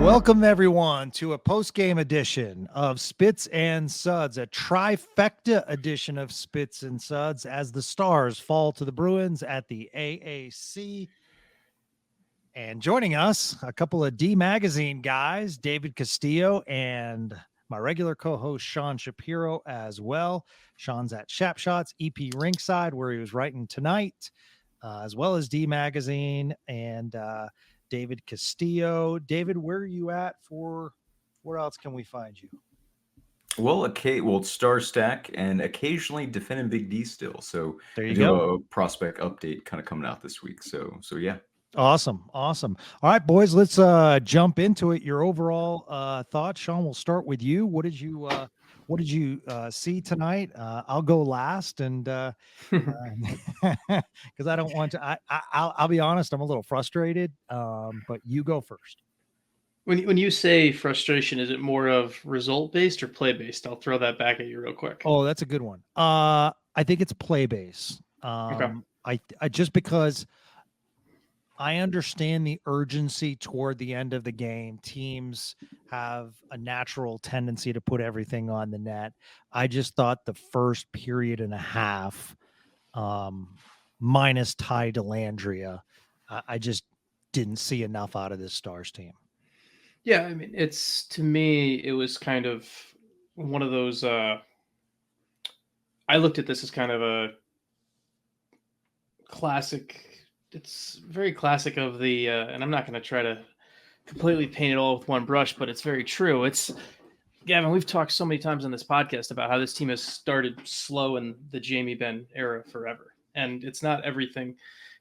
Welcome, everyone, to a post-game edition of Spits and Suds, a trifecta edition of Spits and Suds as the Stars fall to the Bruins at the AAC. And joining us, a couple of D Magazine guys, David Castillo and my regular co-host, Sean Shapiro, as well. Sean's at Shap Shots, EP Rinkside, where he was writing tonight, as well as D Magazine and David Castillo. David, where are you at for where else can we find you? Well, Star Stack and occasionally Defending Big D still. So There I you do have go. a prospect update kind of coming out this week. So yeah. Awesome. All right, boys, let's jump into it. Your overall thoughts. Sean, we'll start with you. What did you see tonight? I'll go last, and because I don't want to. I'll be honest. I'm a little frustrated. But you go first. When you say frustration, is it more of result based or play based? I'll throw that back at you real quick. Oh, that's a good one. I think it's play base. Okay. I just because I understand the urgency toward the end of the game. Teams have a natural tendency to put everything on the net. I just thought the first period and a half, minus Ty Dellandrea, I just didn't see enough out of this Stars team. Yeah, I mean, to me, it was kind of one of those. I looked at this as kind of a classic. It's very classic of the, and I'm not going to try to completely paint it all with one brush, but it's very true. It's Gavin. We've talked so many times on this podcast about how this team has started slow in the Jamie Benn era forever, and it's not everything.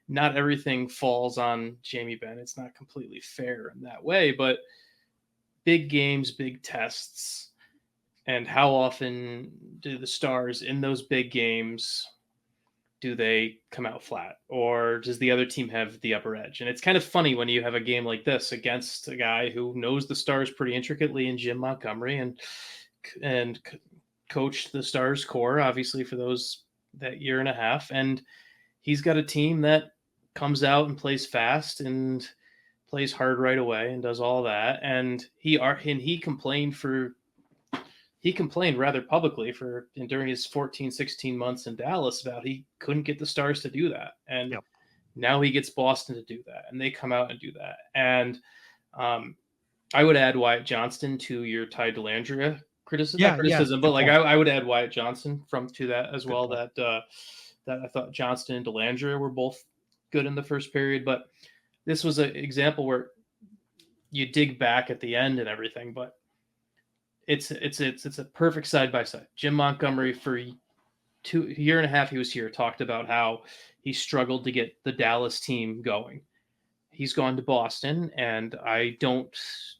Not everything falls on Jamie Benn. It's not completely fair in that way, but big games, big tests, and how often do the Stars in those big games, do they come out flat, or does the other team have the upper edge? And it's kind of funny when you have a game like this against a guy who knows the Stars pretty intricately in Jim Montgomery and coached the Stars core, obviously, for that year and a half. And he's got a team that comes out and plays fast and plays hard right away and does all that. And he complained rather publicly during his 14-16 months in Dallas about he couldn't get the Stars to do that. And now he gets Boston to do that, and they come out and do that. And I would add Wyatt Johnston to your Ty Dellandrea criticism, but I would add Wyatt Johnston to that as well. That I thought Johnston and Dellandrea were both good in the first period, but this was an example where you dig back at the end and everything, but it's a perfect side by side. Jim Montgomery, for a year and a half he was here, talked about how he struggled to get the Dallas team going. He's gone to Boston, and I don't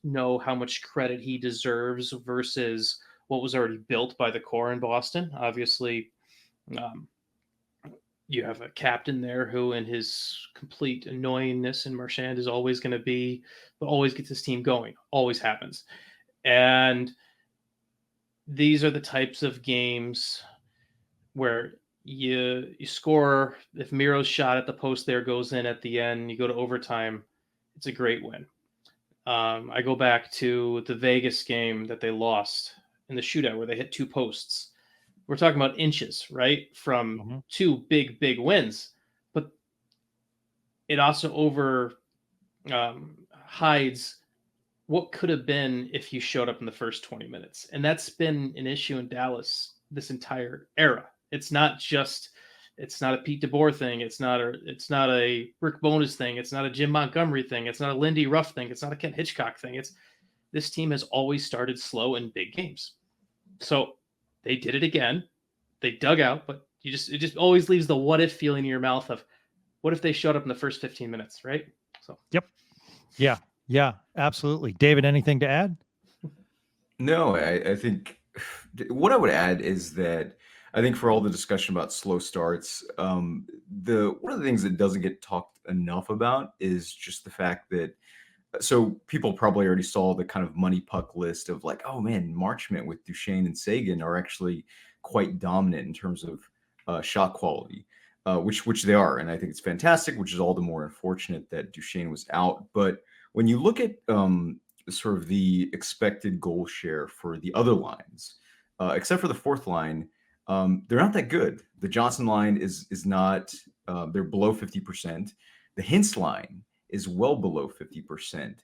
know how much credit he deserves versus what was already built by the core in Boston. Obviously, you have a captain there who, in his complete annoyingness, and Marchand is always going to be, but always gets his team going. Always happens. And these are the types of games where you score. If Miro's shot at the post there goes in at the end, you go to overtime, it's a great win. I go back to the Vegas game that they lost in the shootout where they hit two posts. We're talking about inches, right? From two big wins. But it also hides what could have been if you showed up in the first 20 minutes. And that's been an issue in Dallas this entire era. It's not a Pete DeBoer thing. It's not a Rick Bowness thing. It's not a Jim Montgomery thing. It's not a Lindy Ruff thing. It's not a Kent Hitchcock thing. This team has always started slow in big games. So they did it again. They dug out, but it just always leaves the what if feeling in your mouth of what if they showed up in the first 15 minutes, right? So yep. Yeah, absolutely. David, anything to add? No, I think what I would add is that I think for all the discussion about slow starts, one of the things that doesn't get talked enough about is just the fact that, so people probably already saw the kind of money puck list of like, oh man, Marchment with Duchesne and Sagan are actually quite dominant in terms of shot quality, which they are. And I think it's fantastic, which is all the more unfortunate that Duchesne was out. But when you look at sort of the expected goal share for the other lines, except for the fourth line. They're not that good. The Johnson line is not. They're below 50%. The Hintz line is well below 50%.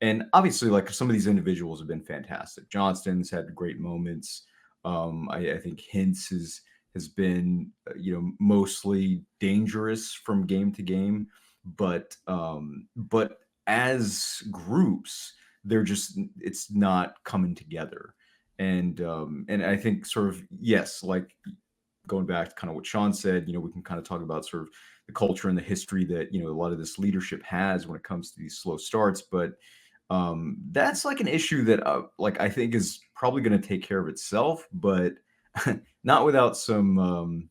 And obviously, like some of these individuals have been fantastic. Johnston's had great moments. I think Hintz has been mostly dangerous from game to game, but as groups, it's not coming together. And I think sort of, yes, like going back to kind of what Sean said, we can kind of talk about sort of the culture and the history that a lot of this leadership has when it comes to these slow starts. But that's like an issue that like I think is probably going to take care of itself, but not without some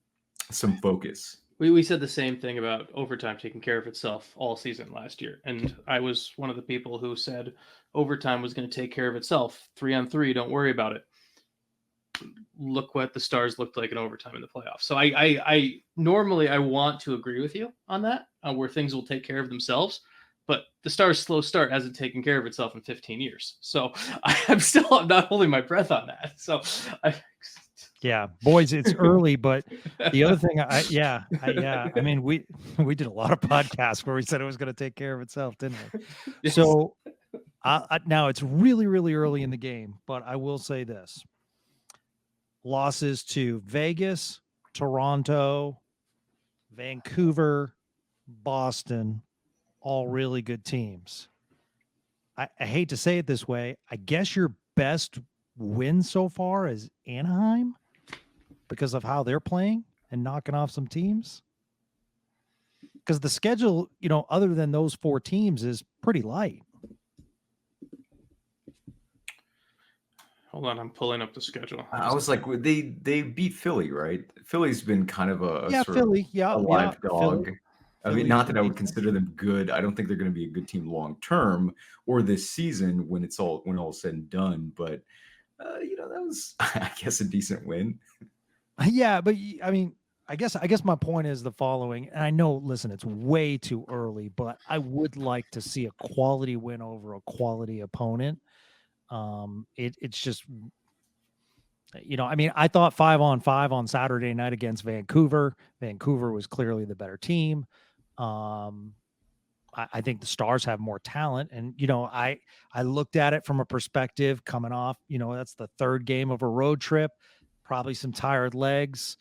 focus. We said the same thing about overtime taking care of itself all season last year. And I was one of the people who said overtime was going to take care of itself. 3-on-3, don't worry about it. Look what the Stars looked like in overtime in the playoffs. So I normally I want to agree with you on that, where things will take care of themselves. But the Stars' slow start hasn't taken care of itself in 15 years. So I'm not holding my breath on that. So yeah, boys, it's early, but the other thing, I mean, we did a lot of podcasts where we said it was going to take care of itself, didn't we? Yes. So now it's really, really early in the game, but I will say this: losses to Vegas, Toronto, Vancouver, Boston, all really good teams. I hate to say it this way. I guess your best win so far is Anaheim because of how they're playing and knocking off some teams. Because the schedule, other than those 4 teams, is pretty light. Hold on, I'm pulling up the schedule. I was like, they beat Philly, right? Philly's been kind of a sort Philly, of a live dog. Philly. I mean, not that I would consider them good. I don't think they're going to be a good team long term or this season when all is said and done. But that was, I guess, a decent win. Yeah, but I mean, I guess my point is the following. And I know, listen, it's way too early, but I would like to see a quality win over a quality opponent. It's just, I mean, I thought 5-on-5 on Saturday night against Vancouver. Vancouver was clearly the better team. I think the Stars have more talent, and I looked at it from a perspective coming off. That's the 3rd game of a road trip, probably some tired legs.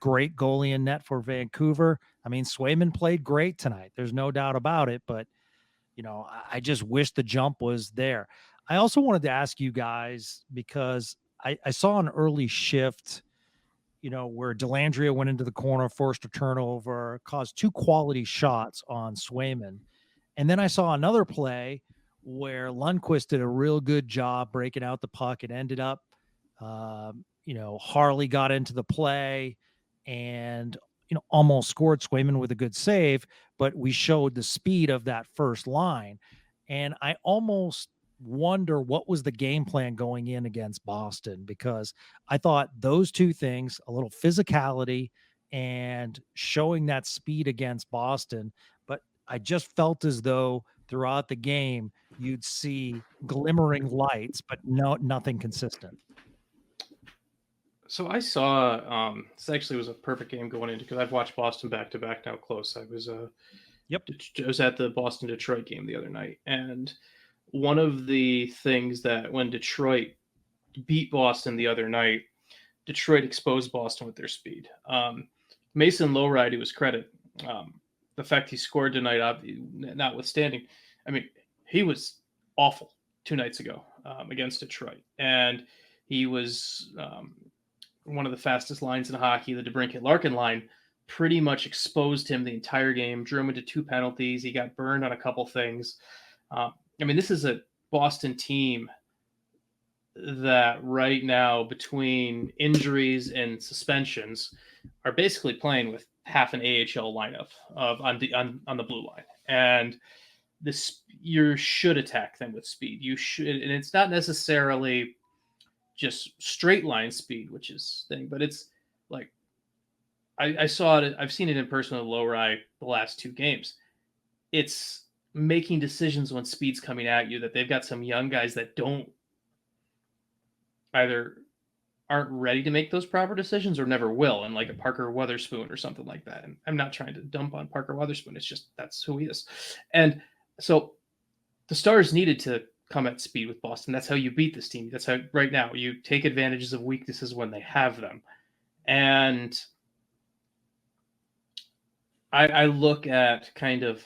Great goalie in net for Vancouver. I mean, Swayman played great tonight. There's no doubt about it, but I just wish the jump was there. I also wanted to ask you guys, because I saw an early shift, where Dellandrea went into the corner, forced a turnover, caused 2 quality shots on Swayman. And then I saw another play where Lundqvist did a real good job breaking out the puck. It ended up, Harley got into the play and, almost scored. Swayman with a good save, but we showed the speed of that first line. And I almost wonder what was the game plan going in against Boston, because I thought those 2 things, a little physicality and showing that speed against Boston, but I just felt as though throughout the game you'd see glimmering lights, but nothing consistent. So I saw this actually was a perfect game going into, because I've watched Boston back to back now close. I was I was at the Boston Detroit game the other night, and one of the things that when Detroit beat Boston the other night, Detroit exposed Boston with their speed. Mason Lowride, to his credit, the fact he scored tonight, notwithstanding, I mean, he was awful 2 nights ago against Detroit, and he was one of the fastest lines in hockey. The DeBrincat-Larkin line pretty much exposed him the entire game, drew him into 2 penalties. He got burned on a couple things. I mean, this is a Boston team that right now, between injuries and suspensions, are basically playing with half an AHL lineup on the blue line. And this, you should attack them with speed. You should, and it's not necessarily just straight line speed, which is thing, but it's like I saw it. I've seen it in person with Lowry the last 2 games. It's making decisions when speed's coming at you, that they've got some young guys that aren't ready to make those proper decisions or never will, and like a Parker Weatherspoon or something like that. And I'm not trying to dump on Parker Weatherspoon. It's just that's who he is. And so the Stars needed to come at speed with Boston. That's how you beat this team. That's how right now you take advantages of weaknesses when they have them. And I look at kind of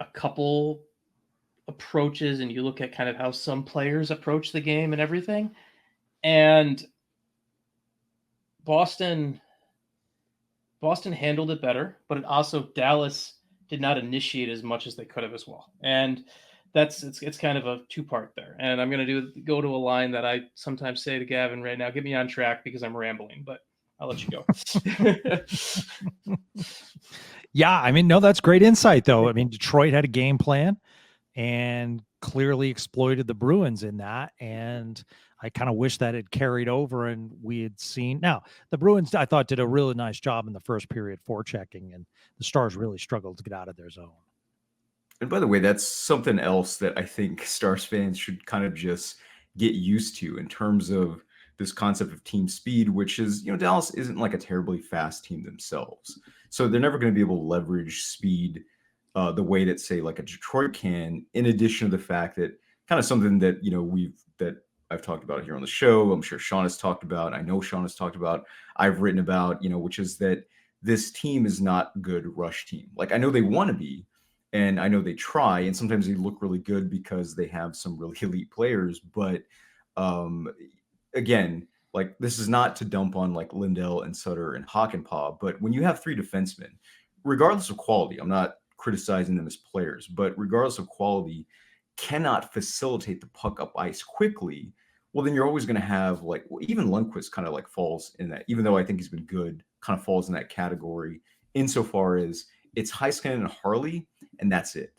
a couple approaches, and you look at kind of how some players approach the game and everything. And Boston handled it better, but it also Dallas did not initiate as much as they could have as well. And it's kind of a two-part there. And I'm going to go to a line that I sometimes say to Gavin right now, get me on track because I'm rambling, but I'll let you go. Yeah, I mean, no, that's great insight, though. I mean, Detroit had a game plan and clearly exploited the Bruins in that. And I kind of wish that had carried over and we had seen. Now, the Bruins, I thought, did a really nice job in the first period forechecking, and the Stars really struggled to get out of their zone. And by the way, that's something else that I think Stars fans should kind of just get used to in terms of this concept of team speed, which is, Dallas isn't like a terribly fast team themselves. So they're never going to be able to leverage speed the way that, say, like a Detroit can, in addition to the fact that kind of something that, that I've talked about here on the show, I'm sure Sean has talked about, I know Sean has talked about, I've written about, which is that this team is not a good rush team. Like, I know they want to be, and I know they try, and sometimes they look really good because they have some really elite players. But again, like, this is not to dump on like Lindell and Sutter and Hakanpää, but when you have three defensemen, regardless of quality, I'm not criticizing them as players, but regardless of quality, cannot facilitate the puck up ice quickly, well, then you're always going to have even Lundqvist kind of like falls in that, even though I think he's been good, kind of falls in that category insofar as it's Heiskanen and Harley, and that's it.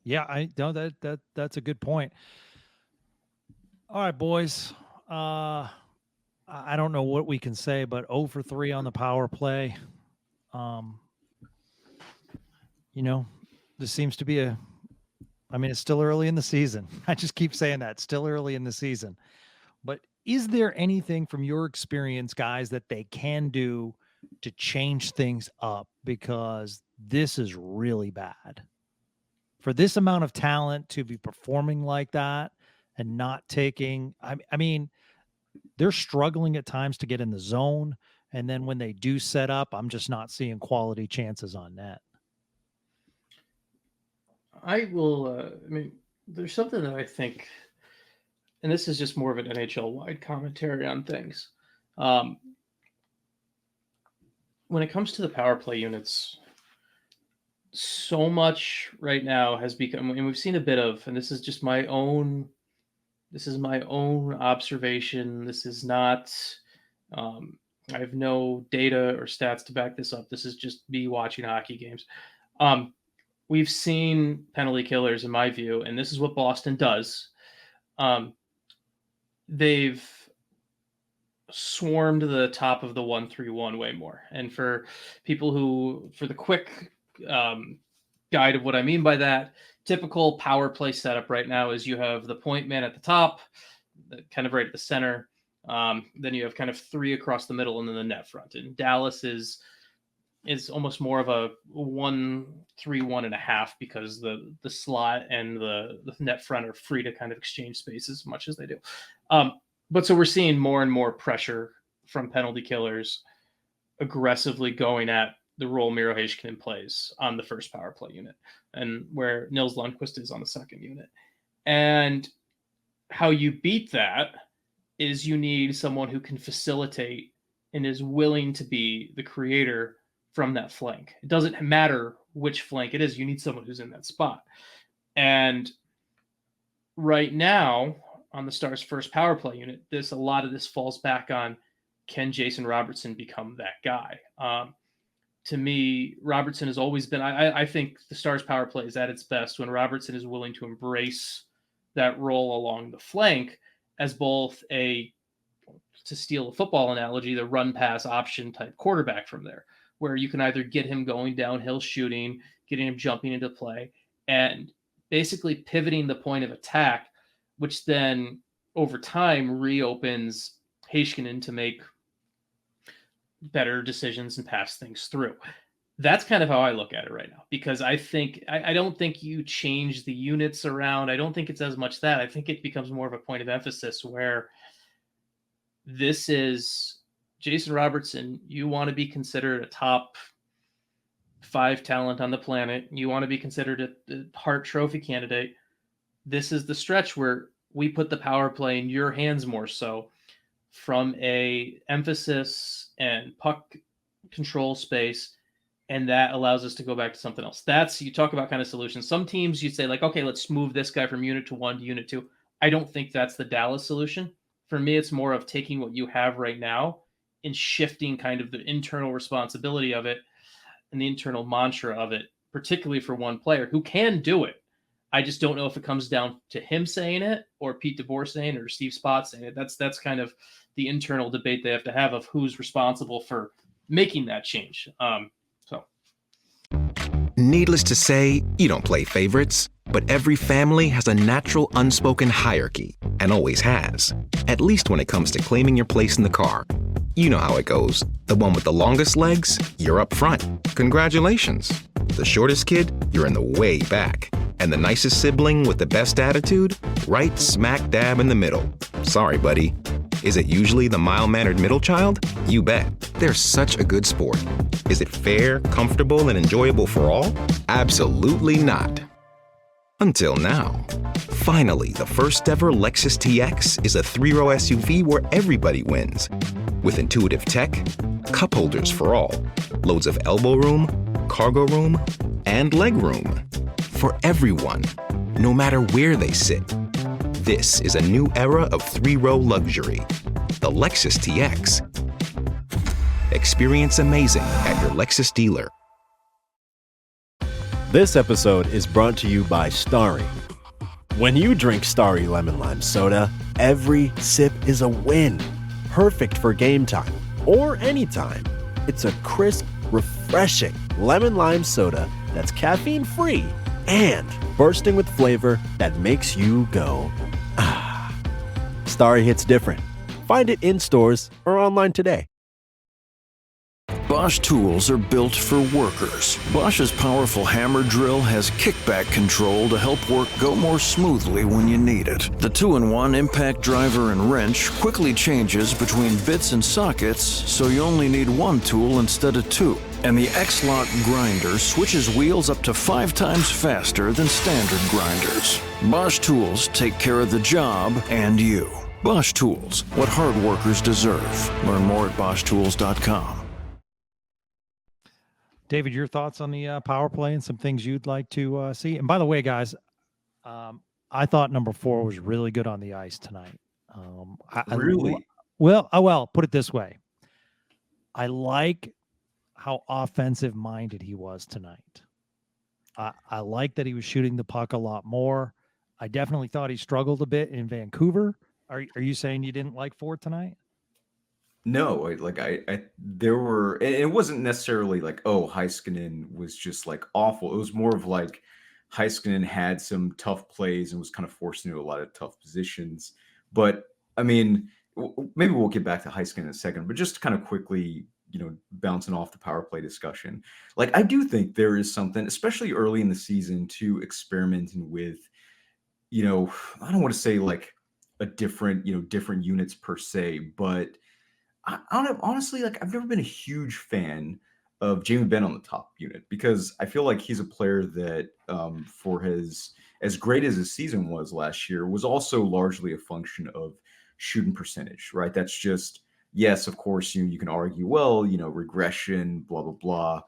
Yeah, I know that's a good point. All right, boys. I don't know what we can say, but 0 for 3 on the power play. This seems to be it's still early in the season. I just keep saying that, still early in the season. But is there anything from your experience, guys, that they can do to change things up? Because this is really bad. For this amount of talent to be performing like that and not taking, I mean, they're struggling at times to get in the zone. And then when they do set up, I'm just not seeing quality chances on net. I will, there's something that I think, and this is just more of an NHL-wide commentary on things. When it comes to the power play units, so much right now has become, and we've seen a bit of, and this is just my own observation. This is not, I have no data or stats to back this up. This is just me watching hockey games. We've seen penalty killers, in my view, and this is what Boston does. They've swarmed the top of the 1-3-1 way more. And for the quick guide of what I mean by that, typical power play setup right now is you have the point man at the top, kind of right at the center. Then you have kind of three across the middle and then the net front. And Dallas is almost more of a 1-3-1.5 because the slot and the net front are free to kind of exchange space as much as they do. But so we're seeing more and more pressure from penalty killers aggressively going at the role Miro Heiskanen plays on the first power play unit and where Nils Lundqvist is on the second unit. And how you beat that is you need someone who can facilitate and is willing to be the creator from that flank. It doesn't matter which flank it is. You need someone who's in that spot. And right now on the Stars' first power play unit, a lot of this falls back on, can Jason Robertson become that guy? To me, Robertson has always been, I think the Stars power play is at its best when Robertson is willing to embrace that role along the flank as both to steal a football analogy, the run pass option type quarterback from there, where you can either get him going downhill shooting, getting him jumping into play, and basically pivoting the point of attack, which then over time reopens Heiskanen to make better decisions and pass things through. That's kind of how I look at it right now, because I don't think you change the units around. I don't think it's as much that. I think it becomes more of a point of emphasis where this is Jason Robertson. You want to be considered a top 5 talent on the planet. You want to be considered a Hart Trophy candidate. This is the stretch where we put the power play in your hands more so, from a emphasis and puck control space, and that allows us to go back to something else. That's, you talk about kind of solutions. Some teams you say like, okay, let's move this guy from unit 1 to unit 2. I don't think that's the Dallas solution. For me, it's more of taking what you have right now and shifting kind of the internal responsibility of it and the internal mantra of it, particularly for one player who can do it. I just don't know if it comes down to him saying it or Pete DeBoer saying it or Steve Spott saying it. That's kind of the internal debate they have to have of who's responsible for making that change. Needless to say, you don't play favorites, but every family has a natural unspoken hierarchy, and always has. At least when it comes to claiming your place in the car. You know how it goes. The one with the longest legs, you're up front. Congratulations. The shortest kid, you're in the way back. And the nicest sibling with the best attitude, right smack dab in the middle. Sorry, buddy. Is it usually the mild-mannered middle child? You bet. They're such a good sport. Is it fair, comfortable, and enjoyable for all? Absolutely not. Until now. Finally, the first ever Lexus TX is a 3-row SUV where everybody wins. With intuitive tech, cup holders for all, loads of elbow room, cargo room, and leg room. For everyone, no matter where they sit. This is a new era of 3-row luxury. The Lexus TX. Experience amazing at your Lexus dealer. This episode is brought to you by Starry. When you drink Starry Lemon Lime Soda, every sip is a win. Perfect for game time or anytime. It's a crisp, refreshing lemon lime soda that's caffeine-free and bursting with flavor that makes you go, ah. Starry hits different. Find it in stores or online today. Bosch tools are built for workers. Bosch's powerful hammer drill has kickback control to help work go more smoothly when you need it. The 2-in-1 impact driver and wrench quickly changes between bits and sockets, so you only need one tool instead of 2. And the X-Lock grinder switches wheels up to 5 times faster than standard grinders. Bosch tools take care of the job and you. Bosch tools, what hard workers deserve. Learn more at BoschTools.com. David, your thoughts on the power play and some things you'd like to see? And by the way, guys, I thought number 4 was really good on the ice tonight. Really? Well, put it this way. I like how offensive minded he was tonight. I like that he was shooting the puck a lot more. I definitely thought he struggled a bit in Vancouver. Are you saying you didn't like Ford tonight? No, there were, and it wasn't necessarily like, oh, Heiskanen was just like awful. It was more of like Heiskanen had some tough plays and was kind of forced into a lot of tough positions. But I mean, maybe we'll get back to Heiskanen in a second, but just kind of quickly, bouncing off the power play discussion. Like, I do think there is something, especially early in the season, to experimenting with, I don't want to say like a different units per se, but I don't honestly, like, I've never been a huge fan of Jamie Benn on the top unit because I feel like he's a player that, for his, as great as his season was last year, was also largely a function of shooting percentage, right? That's just, yes, of course, you can argue, well, regression, blah, blah, blah,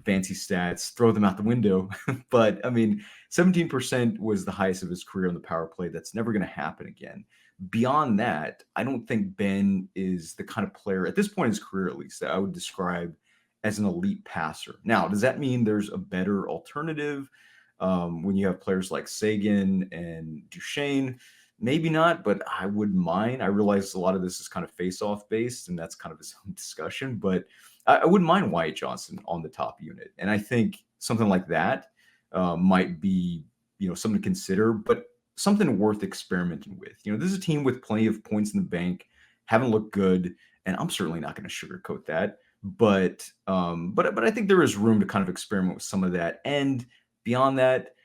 fancy stats, throw them out the window. But I mean, 17% was the highest of his career on the power play. That's never going to happen again. Beyond that, I don't think Ben is the kind of player, at this point in his career at least, that I would describe as an elite passer. Now, does that mean there's a better alternative when you have players like Sagan and Duchesne? Maybe not, but I wouldn't mind. I realize a lot of this is kind of face-off based, and that's kind of his own discussion, but I wouldn't mind Wyatt Johnson on the top unit. And I think something like that might be, something to consider, but something worth experimenting with. This is a team with plenty of points in the bank, haven't looked good, and I'm certainly not going to sugarcoat that. But I think there is room to kind of experiment with some of that. And beyond that,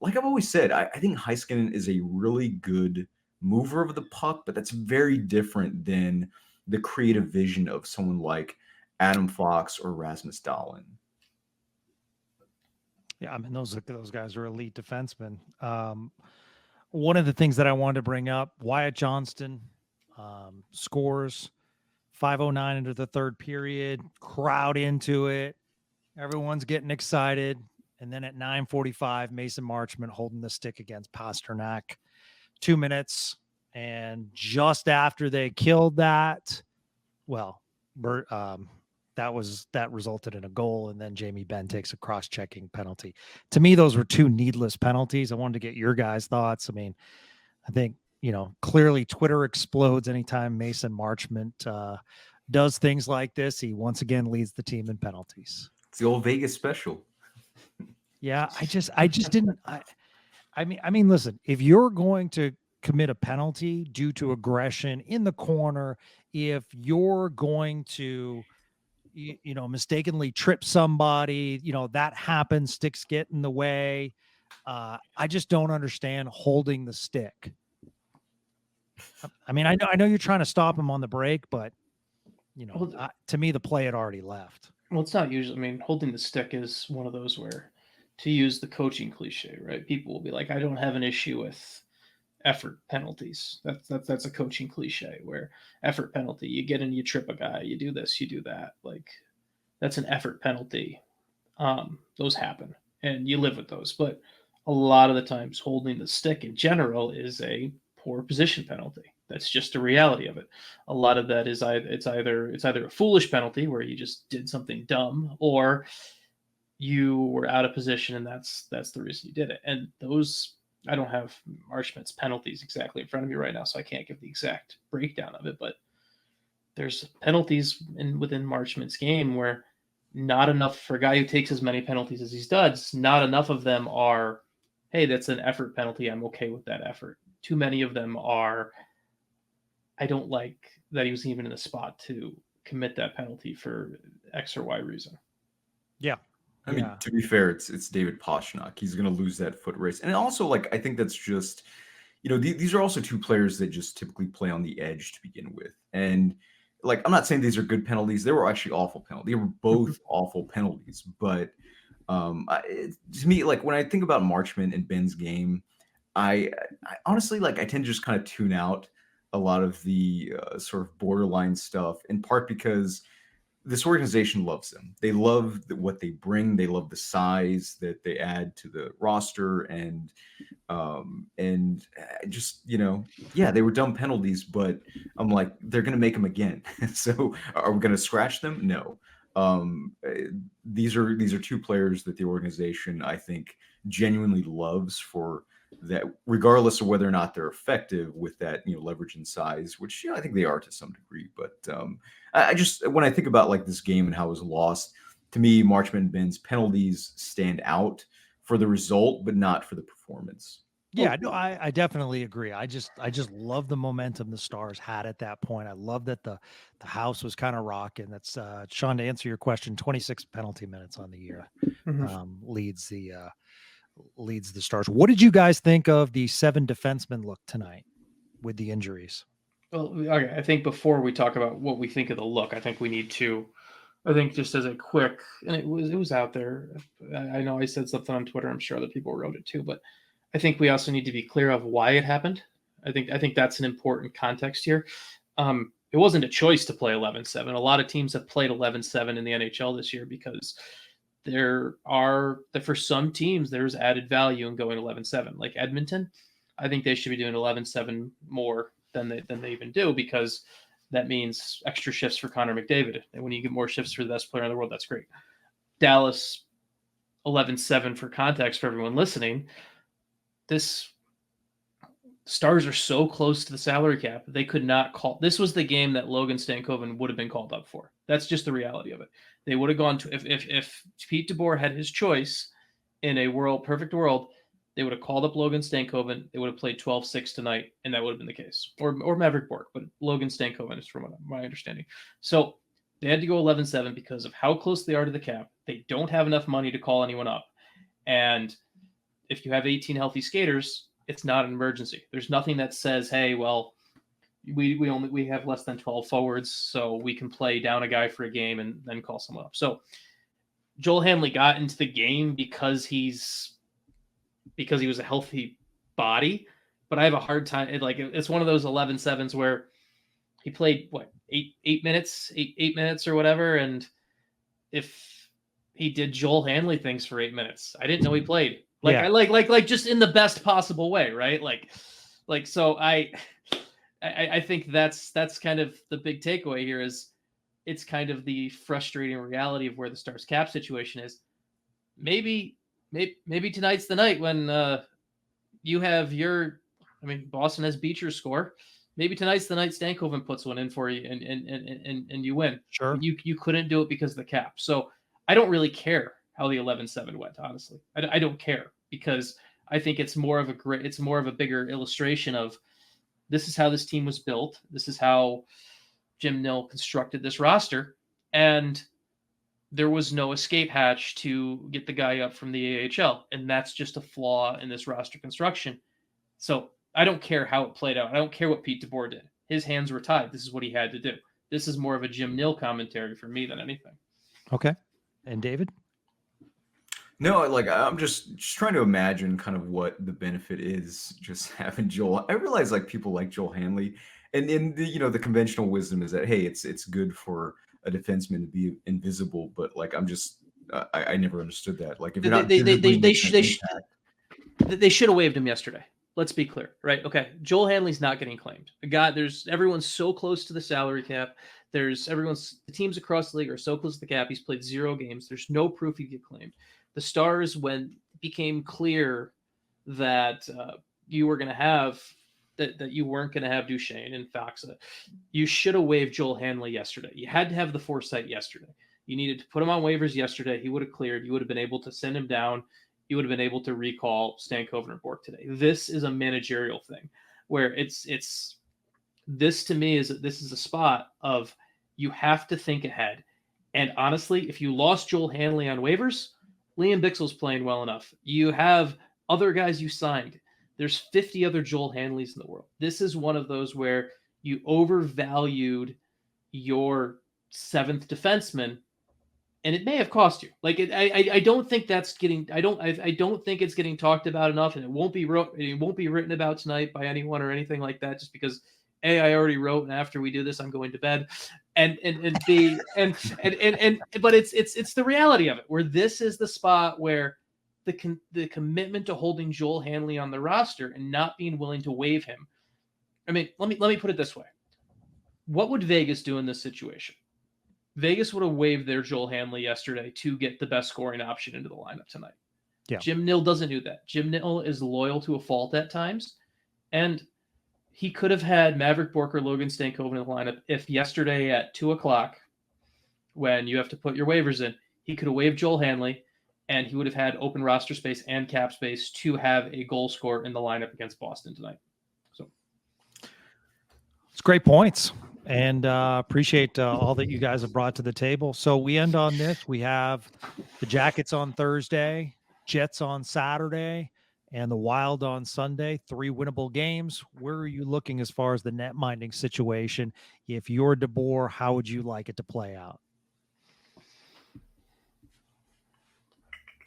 like I've always said, I think Heiskanen is a really good mover of the puck, but that's very different than the creative vision of someone like Adam Fox or Rasmus Dahlin. Yeah, I mean those guys are elite defensemen. One of the things that I wanted to bring up, Wyatt Johnston scores 5:09 into the third period, crowd into it. Everyone's getting excited. And then at 9:45, Mason Marchment holding the stick against Pasternak. 2 minutes. And just after they killed that, well, that resulted in a goal. And then Jamie Benn takes a cross-checking penalty. To me, those were two needless penalties. I wanted to get your guys' thoughts. I mean, I think, clearly Twitter explodes anytime Mason Marchment does things like this. He once again leads the team in penalties. It's the old Vegas special. Yeah, I just didn't. I mean, listen, if you're going to commit a penalty due to aggression in the corner, if you're going to, mistakenly trip somebody, that happens, sticks get in the way. I just don't understand holding the stick. I mean, I know you're trying to stop him on the break, but to me, the play had already left. Well, it's not usually. I mean, holding the stick is one of those where, to use the coaching cliche, right? People will be like, I don't have an issue with effort penalties. That's a coaching cliche where effort penalty, you get in, you trip a guy, you do this, you do that. Like, that's an effort penalty. Those happen and you live with those. But a lot of the times holding the stick in general is a poor position penalty. That's just the reality of it. A lot of that is either a foolish penalty where you just did something dumb, or you were out of position and that's the reason you did it. And those, I don't have Marchment's penalties exactly in front of me right now, so I can't give the exact breakdown of it, but there's penalties within Marchment's game where not enough, for a guy who takes as many penalties as he does, not enough of them are, hey, that's an effort penalty, I'm okay with that effort. Too many of them are, I don't like that he was even in the spot to commit that penalty for X or Y reason. Yeah. I mean, to be fair, it's David Pastrnak. He's going to lose that foot race. And also, I think that's just, these are also two players that just typically play on the edge to begin with. And, I'm not saying these are good penalties. They were actually awful penalties. They were both awful penalties. But to me, when I think about Marchment and Ben's game, I honestly, I tend to just kind of tune out a lot of the sort of borderline stuff, in part because this organization loves them. They love what they bring. They love the size that they add to the roster, and just, they were dumb penalties, but I'm like, they're going to make them again. So are we going to scratch them? No. These are two players that the organization, I think, genuinely loves for that, regardless of whether or not they're effective with that, leverage and size, which, I think they are to some degree. But I just, when I think about this game and how it was lost, to me, Marchment and Ben's penalties stand out for the result, but not for the performance. Yeah, no, I definitely agree. I just love the momentum the Stars had at that point. I love that the house was kind of rocking. That's Sean, to answer your question, 26 penalty minutes on the year. Leads the Stars. What did you guys think of the 7 defensemen look tonight with the injuries? Well, okay, I think before we talk about what we think of the look, I think we need to, just as a quick, and it was out there. I know I said something on Twitter. I'm sure other people wrote it too, but I think we also need to be clear of why it happened. I think that's an important context here. It wasn't a choice to play 11-7. A lot of teams have played 11-7 in the NHL this year because for some teams, there's added value in going 11-7. Like Edmonton, I think they should be doing 11-7 more than they even do, because that means extra shifts for Connor McDavid. And when you get more shifts for the best player in the world, that's great. Dallas, 11-7 for context for everyone listening. This Stars are so close to the salary cap, they could not call. This was the game that Logan Stankoven would have been called up for. That's just the reality of it. They would have gone to, if Pete DeBoer had his choice, in a perfect world, they would have called up Logan Stankoven. They would have played 12-6 tonight, and that would have been the case. Or Maverick Bork, but Logan Stankoven is from my understanding. So they had to go 11-7 because of how close they are to the cap. They don't have enough money to call anyone up. And if you have 18 healthy skaters, it's not an emergency. There's nothing that says, hey, well, we have less than 12 forwards, so we can play down a guy for a game and then call someone up. So Joel Hanley got into the game because he was a healthy body, but I have a hard time. It's one of those 11-7s where he played eight minutes or whatever, and if he did Joel Hanley things for 8 minutes, I didn't know he played. I just in the best possible way, right? So I think that's kind of the big takeaway here is it's kind of the frustrating reality of where the Stars cap situation is. Maybe tonight's the night when you have Boston has Beecher's score. Maybe tonight's the night Stankoven puts one in for you and you win. Sure. But you couldn't do it because of the cap. So I don't really care how the 11-7 went, honestly. I don't care because I think it's more of a bigger illustration of this is how this team was built. This is how Jim Nill constructed this roster. And there was no escape hatch to get the guy up from the AHL. And that's just a flaw in this roster construction. So I don't care how it played out. I don't care what Pete DeBoer did. His hands were tied. This is what he had to do. This is more of a Jim Nill commentary for me than anything. Okay. And David? No, I'm just trying to imagine kind of what the benefit is just having Joel. I realize people like Joel Hanley, and in the conventional wisdom is that hey, it's good for a defenseman to be invisible, but I'm just I never understood that. If you're not they should have waived him yesterday. Let's be clear, right? Okay, Joel Hanley's not getting claimed. Everyone's so close to the salary cap. The teams across the league are so close to the cap. He's played 0 games. There's no proof he'd get claimed. The Stars, when it became clear that you were going to have that you weren't going to have Duchesne and Faxa, you should have waived Joel Hanley yesterday. You had to have the foresight yesterday. You needed to put him on waivers yesterday. He would have cleared. You would have been able to send him down. You would have been able to recall Stankoven or Bork today. This is a managerial thing where this to me is a spot of you have to think ahead. And honestly, if you lost Joel Hanley on waivers, Liam Bixel's playing well enough. You have other guys you signed. There's 50 other Joel Hanleys in the world. This is one of those where you overvalued your 7th defenseman, and it may have cost you. I don't think that's getting. I don't think it's getting talked about enough, and it won't be written about tonight by anyone or anything like that. Just because A, I already wrote, and after we do this, I'm going to bed. And B, but it's the reality of it, where this is the spot where the commitment to holding Joel Hanley on the roster and not being willing to waive him. I mean, let me put it this way. What would Vegas do in this situation? Vegas would have waived their Joel Hanley yesterday to get the best scoring option into the lineup tonight. Yeah. Jim Nill doesn't do that. Jim Nill is loyal to a fault at times, and he could have had Maverick Bork or Logan Stankoven in the lineup if yesterday at 2:00, when you have to put your waivers in, he could have waived Joel Hanley, and he would have had open roster space and cap space to have a goal scorer in the lineup against Boston tonight. So it's great points, and appreciate all that you guys have brought to the table. So we end on this. We have the Jackets on Thursday, Jets on Saturday, and the Wild on Sunday. 3 winnable games. Where are you looking as far as the net minding situation? If you're DeBoer, how would you like it to play out?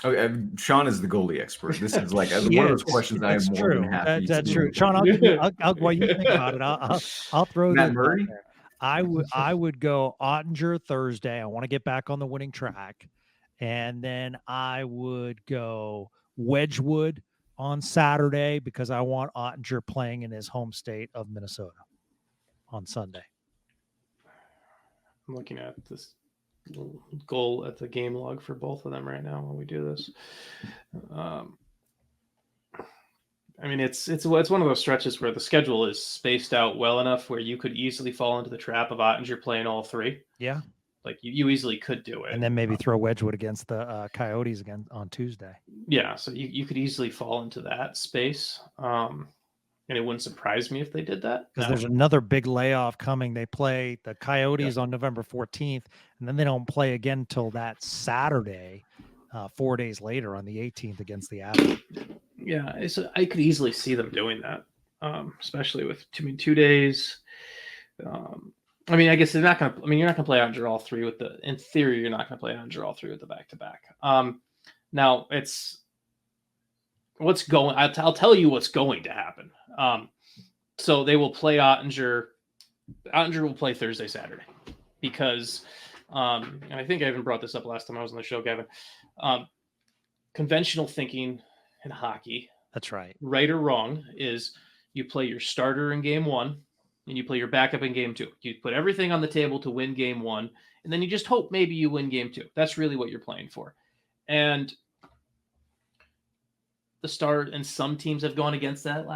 Okay, Sean is the goalie expert. This is one of those questions I am more than happy. That's to true. Sean, I'll while you think about it, I'll throw Matt that Murray. there. I would go Oettinger Thursday. I want to get back on the winning track, and then I would go Wedgwood on Saturday because I want Oettinger playing in his home state of Minnesota on Sunday. I'm looking at this goal at the game log for both of them right now when we do this. I mean, it's one of those stretches where the schedule is spaced out well enough where you could easily fall into the trap of Oettinger playing all 3. Yeah. Like you easily could do it. And then maybe throw Wedgwood against the Coyotes again on Tuesday. Yeah, so you could easily fall into that space. And it wouldn't surprise me if they did that. Because there's another big layoff coming. They play the Coyotes on November 14th, and then they don't play again until that Saturday, 4 days later on the 18th against the Avalanche. Yeah, I could easily see them doing that, especially with 2 days. I mean, I guess they're not going to. I mean, you're not going to play Oettinger all three with the. In theory, you're not going to play Oettinger all three with the back-to-back. Now it's what's going. I'll tell you what's going to happen. So they will play Oettinger. Oettinger will play Thursday, Saturday, because, and I think I even brought this up last time I was on the show, Gavin. Conventional thinking in hockey, that's right or wrong, is you play your starter in game one and you play your backup in game two. You put everything on the table to win game one, and then you just hope maybe you win game two. That's really what you're playing for. And the start, and some teams have gone against that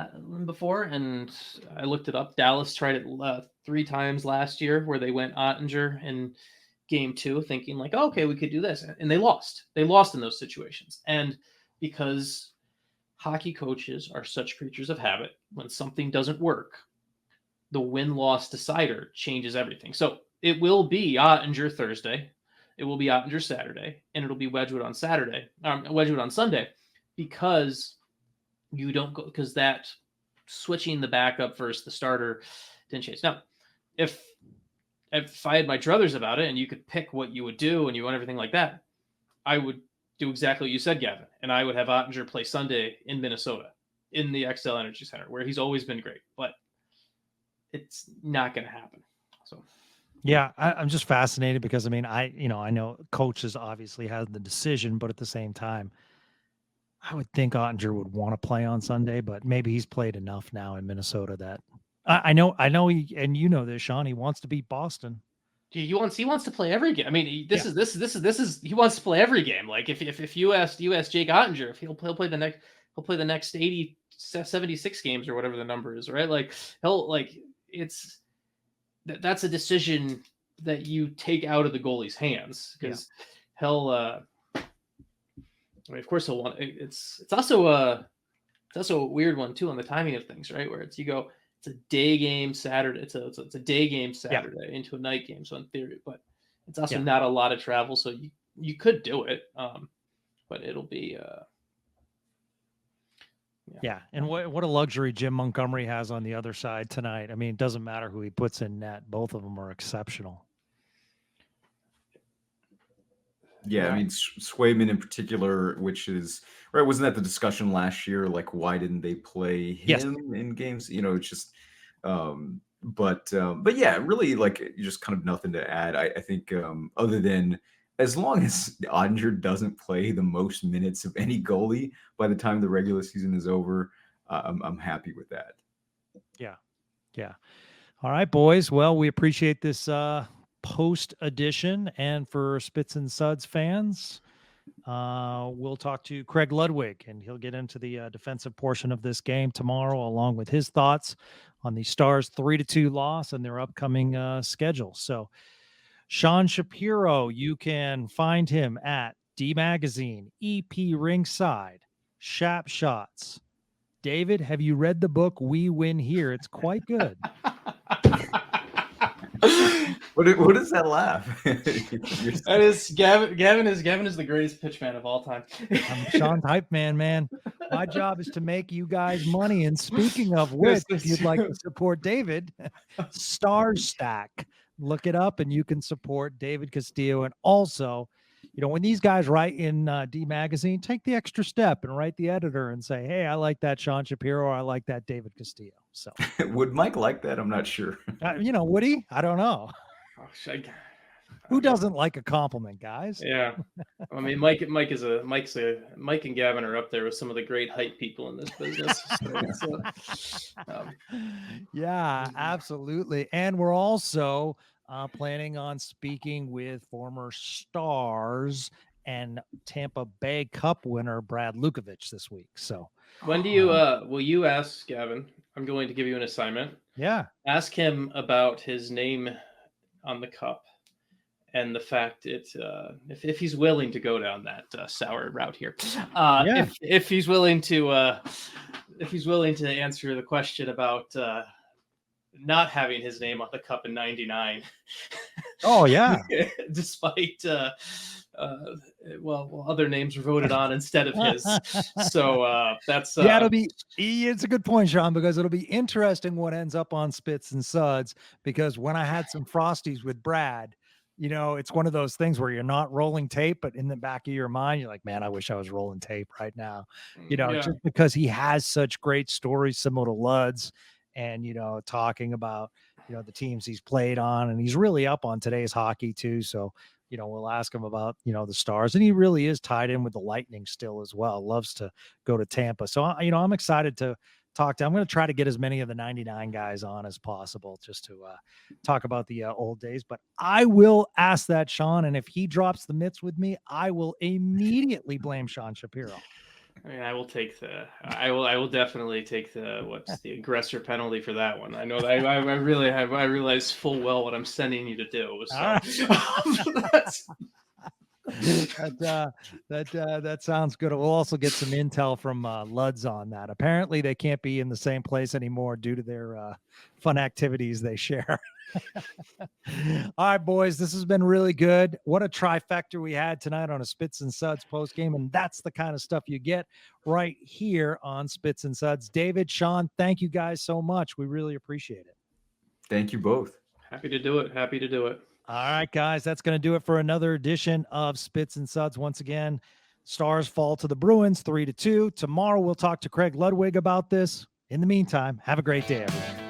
before, and I looked it up. Dallas tried it 3 times last year, where they went Oettinger in game two, thinking like, oh, okay, we could do this, and they lost. They lost in those situations, and because hockey coaches are such creatures of habit, when something doesn't work, the win-loss decider changes everything. So it will be Oettinger Thursday, it will be Oettinger Saturday, and it'll be Wedgwood on Wedgwood on Sunday, because you don't go, because that switching the backup versus the starter didn't change. Now, if I had my druthers about it and you could pick what you would do and you want everything like that, I would do exactly what you said, Gavin, and I would have Oettinger play Sunday in Minnesota in the XL Energy Center, where he's always been great, but it's not going to happen. So, yeah, I'm just fascinated because, I mean, I know coaches obviously have the decision, but at the same time, I would think Oettinger would want to play on Sunday, but maybe he's played enough now in Minnesota that I know he, and you know this, Sean, he wants to beat Boston. He wants to play every game. I mean, this is he wants to play every game. Like if you asked Jake Oettinger if he'll play the next 80, 76 games or whatever the number is, right? Like that's a decision that you take out of the goalie's hands, because he'll I mean, of course he'll want. It's also a weird one too on the timing of things, right? Where it's a day game Saturday. It's a day game Saturday into a night game. So in theory, but it's also not a lot of travel. So you could do it, but it'll be. And what a luxury Jim Montgomery has on the other side tonight. I mean, it doesn't matter who he puts in net; both of them are exceptional. Yeah, I mean, Swayman in particular, which is right, wasn't that the discussion last year? Like, why didn't they play him in games? It's just, but yeah, really, like, just kind of nothing to add. I think, other than as long as Oettinger doesn't play the most minutes of any goalie by the time the regular season is over, I'm happy with that. Yeah. All right, boys. Well, we appreciate this post edition, and for Spits and Suds fans, we'll talk to Craig Ludwig, and he'll get into the defensive portion of this game tomorrow, along with his thoughts on the Stars 3-2 loss and their upcoming schedule. So Sean Shapiro, you can find him at D Magazine, EP Ringside, Shap Shots. David, have you read the book We Win Here? It's quite good. What is that laugh? That is Gavin is the greatest pitchman of all time. I'm Sean's hype man. My job is to make you guys money. And speaking of which, if you'd like to support David, Stars Stack, look it up and you can support David Castillo. And also, when these guys write in D Magazine, take the extra step and write the editor and say, hey, I like that Sean Shapiro, or I like that David Castillo. So would Mike like that? I'm not sure. Would he? I don't know. Who doesn't like a compliment, guys? Yeah, I mean, Mike and Gavin are up there with some of the great hype people in this business. Yeah, absolutely. And we're also planning on speaking with former Stars and Tampa Bay Cup winner Brad Lukovich this week. So when do you will you ask Gavin? I'm going to give you an assignment. Yeah, ask him about his name on the cup, and the fact if he's willing to go down that sour route here, if he's willing to answer the question about not having his name on the cup in '99. Oh yeah, despite other names were voted on instead of his. So that's it's a good point, Sean, because it'll be interesting what ends up on Spits and Suds, because when I had some Frosties with Brad, it's one of those things where you're not rolling tape, but in the back of your mind, you're like, man, I wish I was rolling tape right now, just because he has such great stories similar to Luds, and, talking about, the teams he's played on, and he's really up on today's hockey too. So, we'll ask him about, the Stars, and he really is tied in with the Lightning still as well. Loves to go to Tampa. So, I'm excited to talk to, I'm going to try to get as many of the 99 guys on as possible, just to talk about the old days, but I will ask that Sean. And if he drops the mitts with me, I will immediately blame Sean Shapiro. I mean, I will definitely take what's the aggressor penalty for that one. I know that I realize full well what I'm sending you to do. So that sounds good. We'll also get some intel from Luds on that. Apparently they can't be in the same place anymore due to their fun activities they share. All right, boys, this has been really good. What a trifecta we had tonight on a Spits and Suds post game, and that's the kind of stuff you get right here on Spits and Suds. David, Sean, thank you guys so much. We really appreciate it. Thank you both. Happy to do it. All right, guys, that's going to do it for another edition of Spits and Suds. Once again, Stars fall to the Bruins 3-2. Tomorrow we'll talk to Craig Ludwig about this. In the meantime, have a great day, everyone.